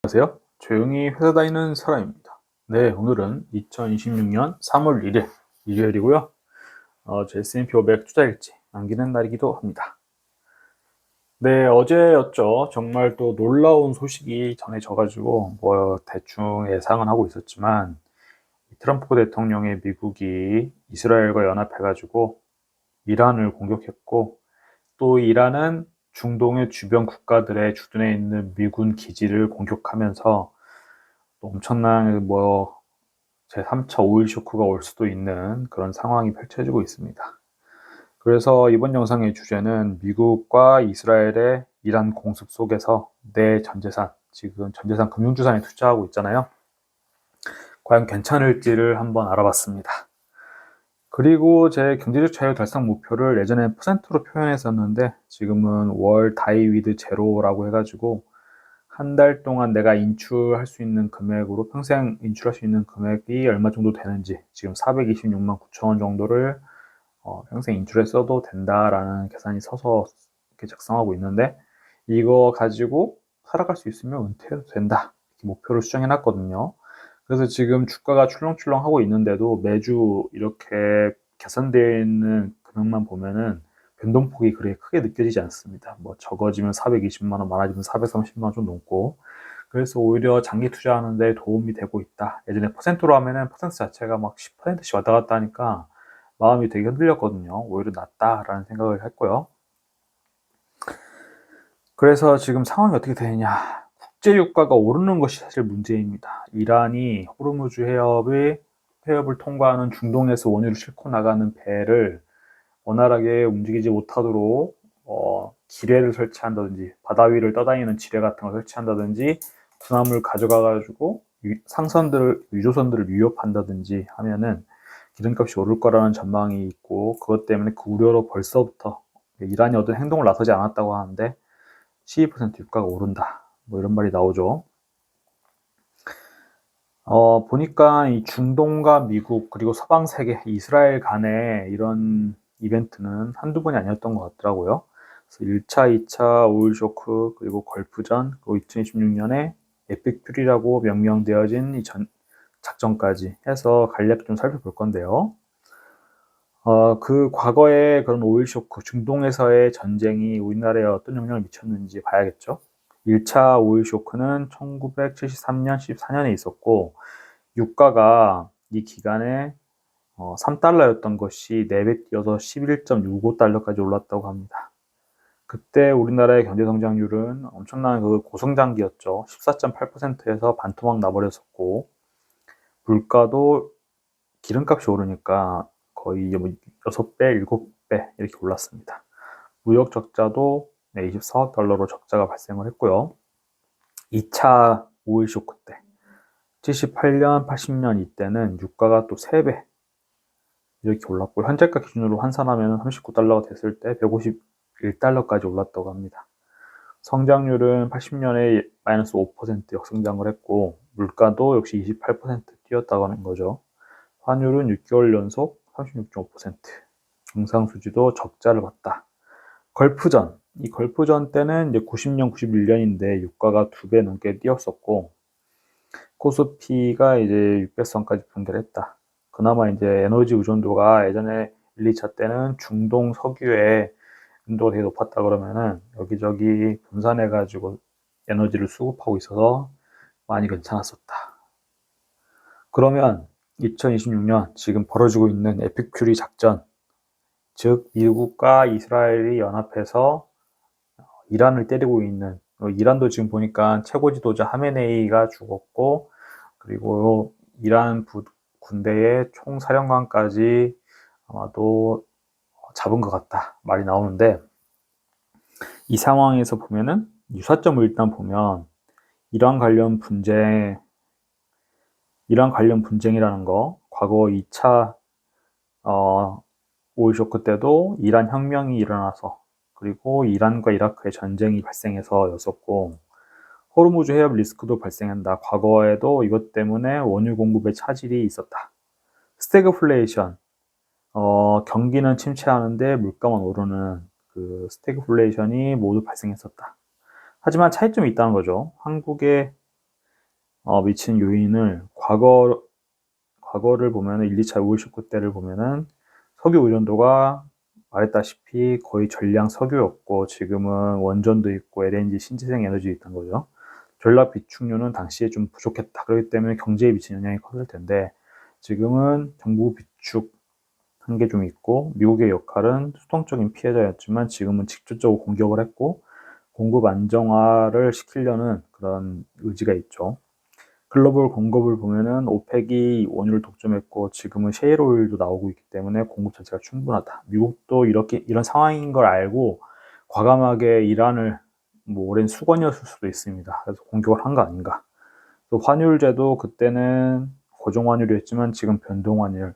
안녕하세요. 조용히 회사 다니는 사람입니다. 네, 오늘은 2026년 3월 1일 일요일이고요. 제 S&P 500 투자일지 남기는 날이기도 합니다. 네, 어제였죠. 정말 또 놀라운 소식이 전해져가지고 대충 예상은 하고 있었지만 트럼프 대통령의 미국이 이스라엘과 연합해가지고 이란을 공격했고, 또 이란은 중동의 주변 국가들의 주둔해 있는 미군 기지를 공격하면서 엄청난 제3차 오일 쇼크가 올 수도 있는 그런 상황이 펼쳐지고 있습니다. 그래서 이번 영상의 주제는 미국과 이스라엘의 이란 공습 속에서 내 전재산, 지금 전재산 금융주산에 투자하고 있잖아요. 과연 괜찮을지를 한번 알아봤습니다. 그리고 제 경제적 자유 달성 목표를 예전에 퍼센트로 표현했었는데 지금은 월 다이 위드 제로라고 해가지고 한 달 동안 내가 인출할 수 있는 금액으로 평생 인출할 수 있는 금액이 얼마 정도 되는지, 지금 426만 9천 원 정도를 평생 인출했어도 된다라는 계산이 서서 이렇게 작성하고 있는데, 이거 가지고 살아갈 수 있으면 은퇴해도 된다, 이렇게 목표를 수정해 놨거든요. 그래서 지금 주가가 출렁출렁 하고 있는데도 매주 이렇게 계산되어 있는 금액만 보면은 변동폭이 그렇게 크게 느껴지지 않습니다. 적어지면 420만 원, 많아지면 430만 원 좀 넘고, 그래서 오히려 장기 투자하는데 도움이 되고 있다. 예전에 퍼센트로 하면은 퍼센트 자체가 막 10%씩 왔다 갔다 하니까 마음이 되게 흔들렸거든요. 오히려 낫다라는 생각을 했고요. 그래서 지금 상황이 어떻게 되느냐. 국제 유가가 오르는 것이 사실 문제입니다. 이란이 호르무즈 해협을 통과하는 중동에서 원유를 싣고 나가는 배를 원활하게 움직이지 못하도록 지뢰를 설치한다든지, 바다 위를 떠다니는 지뢰 같은 걸 설치한다든지, 군함을 가져가가지고 유조선들을 위협한다든지 하면은 기름값이 오를 거라는 전망이 있고, 그것 때문에 그 우려로 벌써부터 이란이 어떤 행동을 나서지 않았다고 하는데 12% 유가가 오른다, 이런 말이 나오죠. 보니까 이 중동과 미국 그리고 서방 세계, 이스라엘 간의 이런 이벤트는 한두 번이 아니었던 것 같더라고요. 그래서 1차, 2차 오일 쇼크, 그리고 걸프전, 그리고 2026년에 에픽 퓨리라고 명명되어진 이 작전까지 해서 간략히 좀 살펴볼 건데요. 그 과거의 그런 오일 쇼크, 중동에서의 전쟁이 우리나라에 어떤 영향을 미쳤는지 봐야겠죠. 1차 오일 쇼크는 1973년, 14년에 있었고, 유가가 이 기간에 3달러였던 것이 4배 뛰어서 11.65달러까지 올랐다고 합니다. 그때 우리나라의 경제 성장률은 엄청난 그 고성장기였죠. 14.8%에서 반토막 나버렸었고, 물가도 기름값이 오르니까 거의 6배, 7배 이렇게 올랐습니다. 무역 적자도 24억 달러로 적자가 발생을 했고요. 2차 오일 쇼크 때 78년, 80년 이때는 유가가 또 3배 이렇게 올랐고, 현재가 기준으로 환산하면 39달러가 됐을 때 151달러까지 올랐다고 합니다. 성장률은 80년에 마이너스 5% 역성장을 했고, 물가도 역시 28% 뛰었다고 하는 거죠. 환율은 6개월 연속 36.5%, 경상수지도 적자를 봤다. 걸프전, 이 걸프전 때는 이제 90년, 91년인데 유가가 2배 넘게 뛰었었고, 코스피가 이제 600선까지 붕괴를 했다. 그나마 이제 에너지 의존도가 예전에 1, 2차 때는 중동 석유에 온도가 되게 높았다 그러면은 여기저기 분산해가지고 에너지를 수급하고 있어서 많이 괜찮았었다. 그러면 2026년 지금 벌어지고 있는 에픽 퓨리 작전, 즉 미국과 이스라엘이 연합해서 이란을 때리고 있는, 이란도 지금 보니까 최고 지도자 하메네이가 죽었고, 그리고 이란 군대의 총사령관까지 아마도 잡은 것 같다 말이 나오는데, 이 상황에서 보면은 유사점을 일단 보면 이란 관련 분쟁이라는 거, 과거 2차 오일 쇼크 때도 이란 혁명이 일어나서, 그리고 이란과 이라크의 전쟁이 발생해서였었고, 호르무즈 해협 리스크도 발생한다. 과거에도 이것 때문에 원유 공급에 차질이 있었다. 스태그플레이션, 경기는 침체하는데 물가만 오르는 그 스태그플레이션이 모두 발생했었다. 하지만 차이점이 있다는 거죠. 한국의 미친 요인을 과거를 보면은 1, 2차 오일 쇼크 때를 보면은 석유 의존도가 말했다시피 거의 전량 석유였고 지금은 원전도 있고 LNG 신재생 에너지 있던 거죠. 전략 비축료는 당시에 좀 부족했다. 그렇기 때문에 경제에 미친 영향이 컸을 텐데 지금은 정부 비축한 게 좀 있고 미국의 역할은 수동적인 피해자였지만 지금은 직접적으로 공격을 했고 공급 안정화를 시키려는 그런 의지가 있죠. 글로벌 공급을 보면은 오펙이 원유를 독점했고 지금은 셰일 오일도 나오고 있기 때문에 공급 자체가 충분하다. 미국도 이런 상황인 걸 알고 과감하게 이란을 뭐 오랜 수건이었을 수도 있습니다. 그래서 공격을 한 거 아닌가. 또 환율제도 그때는 고정 환율이었지만 지금 변동 환율.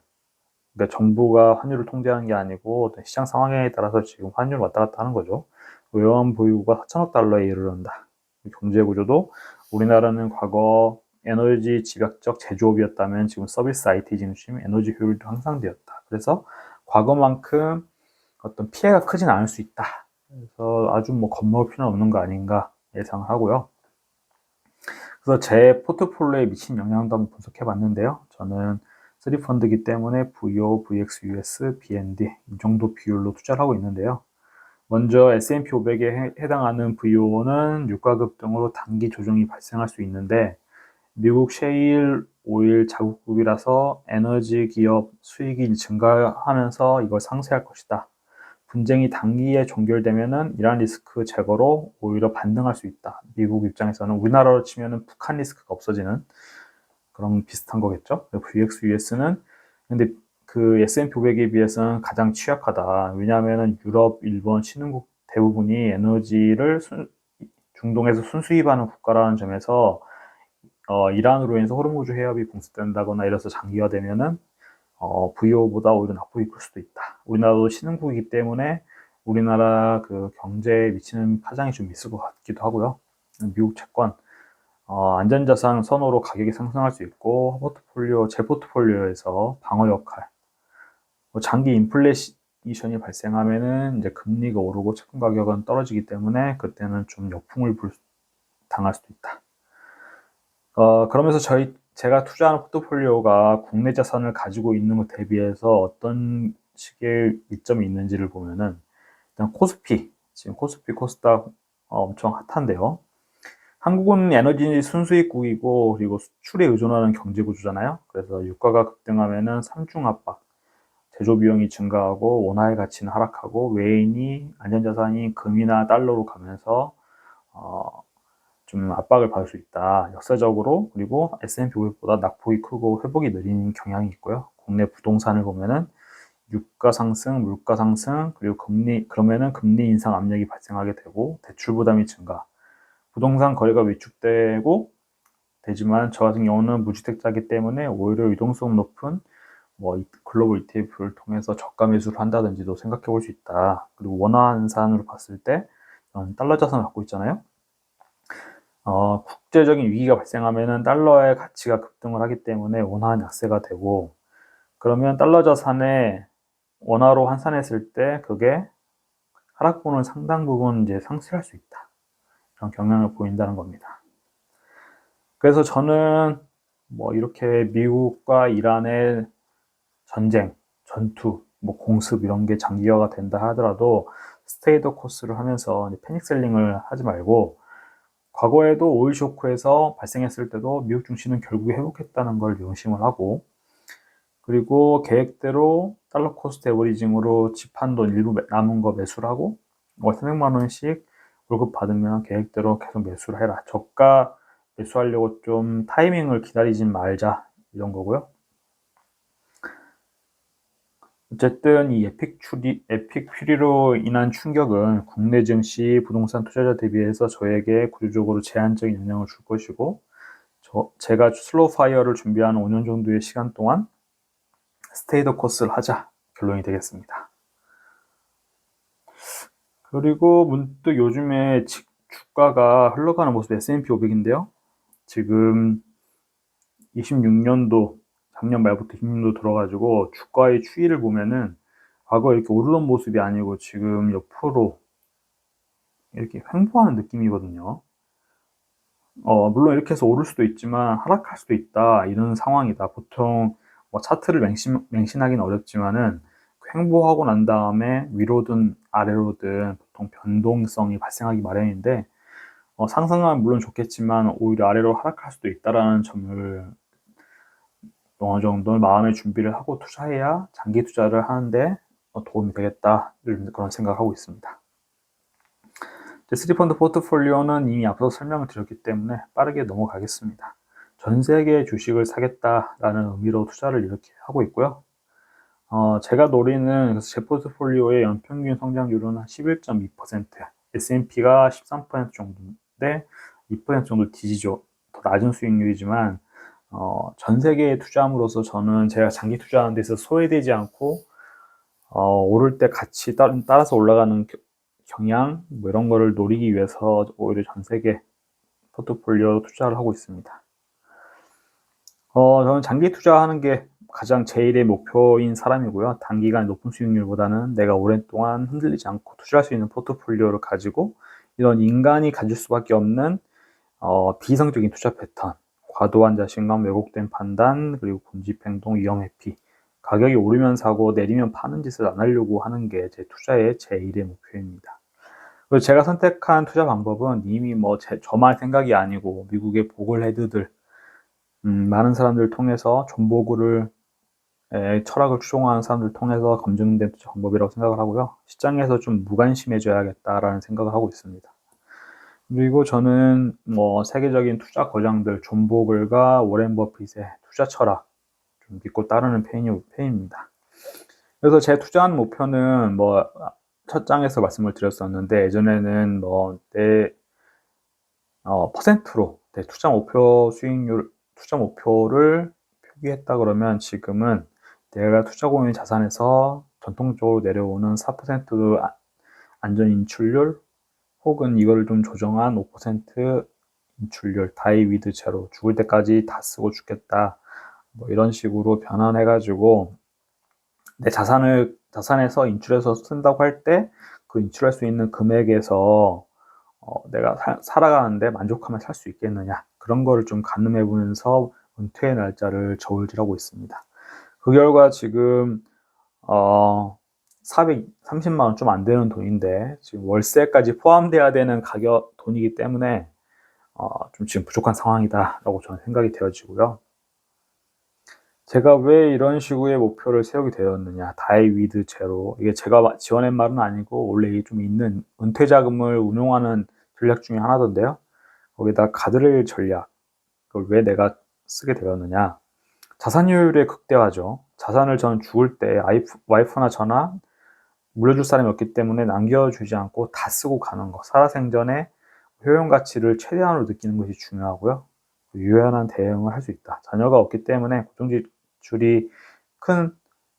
그러니까 정부가 환율을 통제하는 게 아니고 시장 상황에 따라서 지금 환율 왔다 갔다 하는 거죠. 외환 보유고가 4천억 달러에 이르른다. 경제 구조도 우리나라는 과거 에너지 집약적 제조업이었다면 지금 서비스 IT 중심 에너지 효율도 향상되었다. 그래서 과거만큼 어떤 피해가 크진 않을 수 있다. 그래서 아주 뭐 겁먹을 필요는 없는 거 아닌가 예상을 하고요. 그래서 제 포트폴리오에 미친 영향도 한번 분석해 봤는데요. 저는 3펀드이기 때문에 VO, VXUS, BND 이 정도 비율로 투자를 하고 있는데요. 먼저 S&P 500에 해당하는 VO는 유가 급등으로 단기 조정이 발생할 수 있는데 미국 셰일 오일 자국국이라서 에너지 기업 수익이 증가하면서 이걸 상쇄할 것이다. 분쟁이 단기에 종결되면은 이러한 리스크 제거로 오히려 반등할 수 있다. 미국 입장에서는 우리나라로 치면은 북한 리스크가 없어지는 그런 비슷한 거겠죠. VXUS는 근데 그 S&P 500에 비해서는 가장 취약하다. 왜냐하면은 유럽, 일본, 신흥국 대부분이 에너지를 중동에서 순수입하는 국가라는 점에서 이란으로 인해서 호르무즈 해협이 봉쇄된다거나 이래서 장기화되면은 VO보다 오히려 낙폭이 클 수도 있다. 우리나라도 신흥국이기 때문에 우리나라 그 경제에 미치는 파장이 좀 있을 것 같기도 하고요. 미국 채권 안전자산 선호로 가격이 상승할 수 있고 제 포트폴리오에서 방어 역할 장기 인플레이션이 발생하면은 이제 금리가 오르고 채권 가격은 떨어지기 때문에 그때는 좀 역풍을 당할 수도 있다. 그러면서 제가 투자하는 포트폴리오가 국내 자산을 가지고 있는 것 대비해서 어떤 식의 이점이 있는지를 보면은 일단 지금 코스피, 코스닥 엄청 핫한데요. 한국은 에너지 순수입국이고 그리고 수출에 의존하는 경제 구조잖아요. 그래서 유가가 급등하면은 삼중 압박, 제조 비용이 증가하고 원화의 가치는 하락하고 외인이 안전자산이 금이나 달러로 가면서 좀 압박을 받을 수 있다. 역사적으로 그리고 S&P 500보다 낙폭이 크고 회복이 느린 경향이 있고요. 국내 부동산을 보면은 유가 상승, 물가 상승, 그리고 그러면은 금리 인상 압력이 발생하게 되고 대출 부담이 증가. 부동산 거래가 위축되고 되지만 저 같은 경우는 무주택자이기 때문에 오히려 유동성 높은 뭐 글로벌 ETF를 통해서 저가 매수를 한다든지도 생각해 볼 수 있다. 그리고 원화 환산으로 봤을 때 달러 자산을 갖고 있잖아요. 국제적인 위기가 발생하면은 달러의 가치가 급등을 하기 때문에 원화는 약세가 되고 그러면 달러 자산에 원화로 환산했을 때 그게 하락분을 상당 부분 이제 상쇄할 수 있다. 이런 경향을 보인다는 겁니다. 그래서 저는 뭐 이렇게 미국과 이란의 전쟁, 전투, 뭐 공습 이런 게 장기화가 된다 하더라도 스테이더 코스를 하면서 패닉셀링을 하지 말고 과거에도 오일 쇼크에서 발생했을 때도 미국 증시는 결국에 회복했다는 걸 명심을 하고 그리고 계획대로 달러 코스트 에버리징으로 집한 돈 일부 남은 거 매수를 하고 월 300만 원씩 월급 받으면 계획대로 계속 매수를 해라. 저가 매수하려고 좀 타이밍을 기다리진 말자 이런 거고요. 어쨌든 이 에픽 퓨리로 인한 충격은 국내 증시 부동산 투자자 대비해서 저에게 구조적으로 제한적인 영향을 줄 것이고 제가 슬로우 파이어를 준비하는 5년 정도의 시간 동안 스테이 더 코스를 하자 결론이 되겠습니다. 그리고 문득 요즘에 주가가 흘러가는 모습 S&P 500인데요. 지금 26년도 작년 말부터 26년도 들어가지고 주가의 추이를 보면은 과거 이렇게 오르던 모습이 아니고 지금 옆으로 이렇게 횡보하는 느낌이거든요. 물론 이렇게 해서 오를 수도 있지만 하락할 수도 있다. 이런 상황이다. 보통 뭐 차트를 맹신하기는 어렵지만은 횡보하고 난 다음에 위로든 아래로든 보통 변동성이 발생하기 마련인데 상승하면 물론 좋겠지만 오히려 아래로 하락할 수도 있다라는 점을 어느 정도 마음의 준비를 하고 투자해야 장기 투자를 하는데 도움이 되겠다 그런 생각을 하고 있습니다. 스리펀드 포트폴리오는 이미 앞서 설명을 드렸기 때문에 빠르게 넘어가겠습니다. 전 세계 주식을 사겠다라는 의미로 투자를 이렇게 하고 있고요. 제가 노리는 제 포트폴리오의 연평균 성장률은 11.2%, S&P가 13% 정도인데 2% 정도 뒤지죠. 더 낮은 수익률이지만 전 세계에 투자함으로써 저는 제가 장기 투자하는 데서 소외되지 않고 오를 때 같이 따라서 올라가는 경향 뭐 이런 거를 노리기 위해서 오히려 전 세계 포트폴리오 투자를 하고 있습니다. 저는 장기 투자하는 게 가장 제일의 목표인 사람이고요. 단기간 높은 수익률보다는 내가 오랫동안 흔들리지 않고 투자할 수 있는 포트폴리오를 가지고 이런 인간이 가질 수밖에 없는 비이성적인 투자 패턴, 과도한 자신감, 왜곡된 판단, 그리고 군집 행동, 위험 회피, 가격이 오르면 사고 내리면 파는 짓을 안 하려고 하는 게 제 투자의 제일의 목표입니다. 그리고 제가 선택한 투자 방법은 이미 저만 생각이 아니고 미국의 보글 헤드들, 많은 사람들 통해서 존 보글을 철학을 추종하는 사람들 통해서 검증된 투자 방법이라고 생각을 하고요. 시장에서 좀 무관심해져야겠다라는 생각을 하고 있습니다. 그리고 저는 세계적인 투자 거장들 존 보글과 워렌 버핏의 투자 철학 좀 믿고 따르는 편입니다. 그래서 제 투자하는 목표는 첫 장에서 말씀을 드렸었는데 예전에는 내 퍼센트로 내 투자 목표를 표기했다 그러면 지금은 내가 투자 고민 자산에서 전통적으로 내려오는 4% 안전 인출률 혹은 이거를 좀 조정한 5% 인출률, die with 제로, 죽을 때까지 다 쓰고 죽겠다. 이런 식으로 변환해가지고 내 자산에서 인출해서 쓴다고 할 때 그 인출할 수 있는 금액에서 내가 살아가는데 만족하면 살 수 있겠느냐 그런 거를 좀 가늠해 보면서 은퇴의 날짜를 저울질하고 있습니다. 그 결과 지금 430만 원 좀 안 되는 돈인데 지금 월세까지 포함돼야 되는 가격 돈이기 때문에 좀 지금 부족한 상황이다라고 저는 생각이 되어지고요. 제가 왜 이런 식의 목표를 세우게 되었느냐, die with 제로. 이게 제가 지어낸 말은 아니고 원래 이게 좀 있는 은퇴 자금을 운용하는 전략 중에 하나던데요. 거기다 가드레일 전략. 그걸 왜 내가 쓰게 되었느냐. 자산율의 극대화죠. 자산을 저는 죽을 때 와이프나 저나 물려줄 사람이 없기 때문에 남겨주지 않고 다 쓰고 가는 거. 살아생전에 효용 가치를 최대한으로 느끼는 것이 중요하고요. 유연한 대응을 할 수 있다. 자녀가 없기 때문에 고정지출이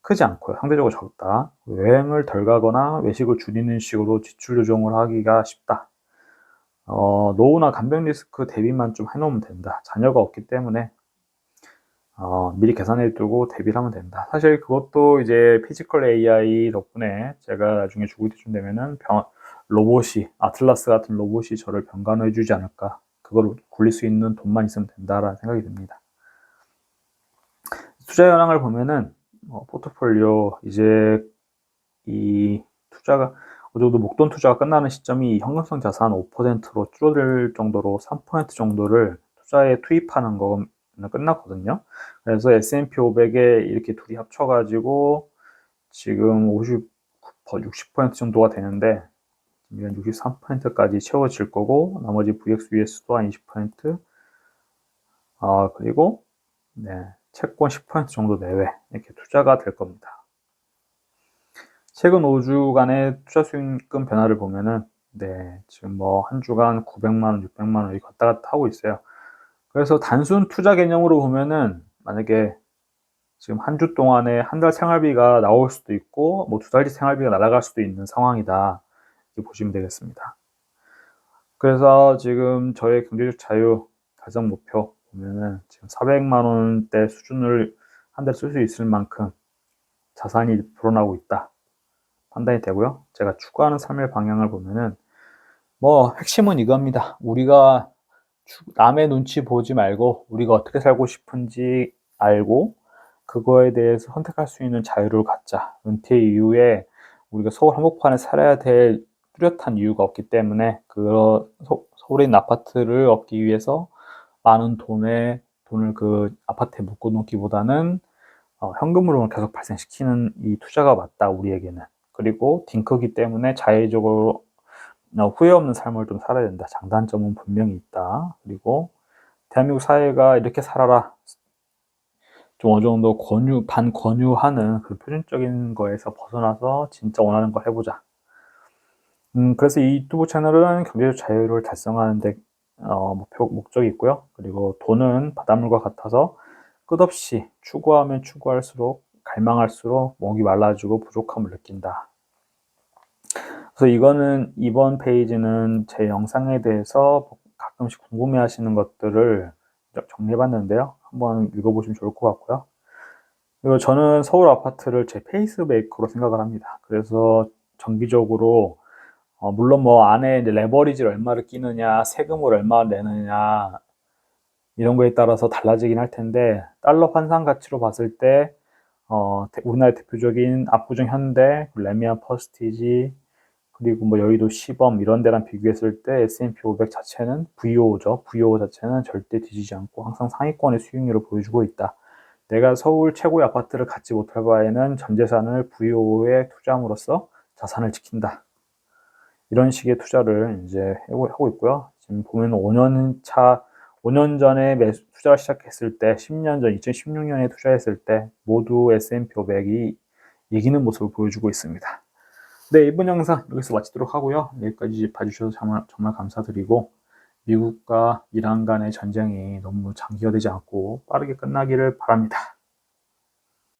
크지 않고요. 상대적으로 적다. 여행을 덜 가거나 외식을 줄이는 식으로 지출 조정을 하기가 쉽다. 노후나 간병 리스크 대비만 좀 해놓으면 된다. 자녀가 없기 때문에 미리 계산해 두고 대비를 하면 된다. 사실 그것도 이제 피지컬 AI 덕분에 제가 나중에 죽을 때쯤 되면은 로봇이, 아틀라스 같은 로봇이 저를 병간호해 주지 않을까. 그걸 굴릴 수 있는 돈만 있으면 된다라는 생각이 듭니다. 투자 현황을 보면은 포트폴리오 이제 이 투자가 어느 정도 목돈 투자가 끝나는 시점이 현금성 자산 5%로 줄어들 정도로 3% 정도를 투자에 투입하는 거는 끝났거든요. 그래서 S&P 500에 이렇게 둘이 합쳐가지고 지금 60% 정도가 되는데 63%까지 채워질 거고 나머지 VX, US 또한 20% 그리고 채권 10% 정도 내외 이렇게 투자가 될 겁니다. 최근 5주간의 투자 수익금 변화를 보면은 지금 한 주간 900만 원, 600만 원 이렇게 왔다 갔다 하고 있어요. 그래서 단순 투자 개념으로 보면은 만약에 지금 한 주 동안에 한 달 생활비가 나올 수도 있고 두 달치 생활비가 날아갈 수도 있는 상황이다 이렇게 보시면 되겠습니다. 그래서 지금 저의 경제적 자유 달성 목표 보면은 지금 400만 원대 수준을 한 달 쓸 수 있을 만큼 자산이 불어나고 있다 판단이 되고요. 제가 추구하는 삶의 방향을 보면은 핵심은 이겁니다. 우리가 남의 눈치 보지 말고 우리가 어떻게 살고 싶은지 알고 그거에 대해서 선택할 수 있는 자유를 갖자. 은퇴 이후에 우리가 서울 한복판에 살아야 될 뚜렷한 이유가 없기 때문에 서울에 있는 아파트를 얻기 위해서 많은 돈을 그 아파트에 묶어 놓기보다는 현금으로 계속 발생시키는 이 투자가 맞다, 우리에게는. 그리고 딩크기 때문에 자의적으로 후회 없는 삶을 좀 살아야 된다. 장단점은 분명히 있다. 그리고 대한민국 사회가 이렇게 살아라. 좀 어느 정도 반권유하는 그 표준적인 거에서 벗어나서 진짜 원하는 거 해보자. 그래서 이 유튜브 채널은 경제적 자유를 달성하는데 목적이 있고요. 그리고 돈은 바닷물과 같아서 끝없이 추구하면 추구할수록 갈망할수록 목이 말라지고 부족함을 느낀다. 그래서 이번 페이지는 제 영상에 대해서 가끔씩 궁금해 하시는 것들을 정리해 봤는데요. 한번 읽어보시면 좋을 것 같고요. 그리고 저는 서울 아파트를 제 페이스메이커로 생각을 합니다. 그래서 정기적으로 물론 뭐 안에 이제 레버리지를 얼마를 끼느냐, 세금을 얼마 내느냐 이런 거에 따라서 달라지긴 할 텐데 달러 환산 가치로 봤을 때 우리나라의 대표적인 압구정 현대, 레미안 퍼스티지 그리고 뭐 여의도 시범 이런 데랑 비교했을 때 S&P 500 자체는 VO죠. VO 자체는 절대 뒤지지 않고 항상 상위권의 수익률을 보여주고 있다. 내가 서울 최고의 아파트를 갖지 못할 바에는 전 재산을 VO에 투자함으로써 자산을 지킨다. 이런 식의 투자를 이제 하고 있고요. 지금 보면 5년 전에 투자를 시작했을 때, 10년 전, 2016년에 투자했을 때 모두 S&P 500이 이기는 모습을 보여주고 있습니다. 네, 이번 영상 여기서 마치도록 하고요. 여기까지 봐주셔서 정말 감사드리고 미국과 이란 간의 전쟁이 너무 장기화되지 않고 빠르게 끝나기를 바랍니다.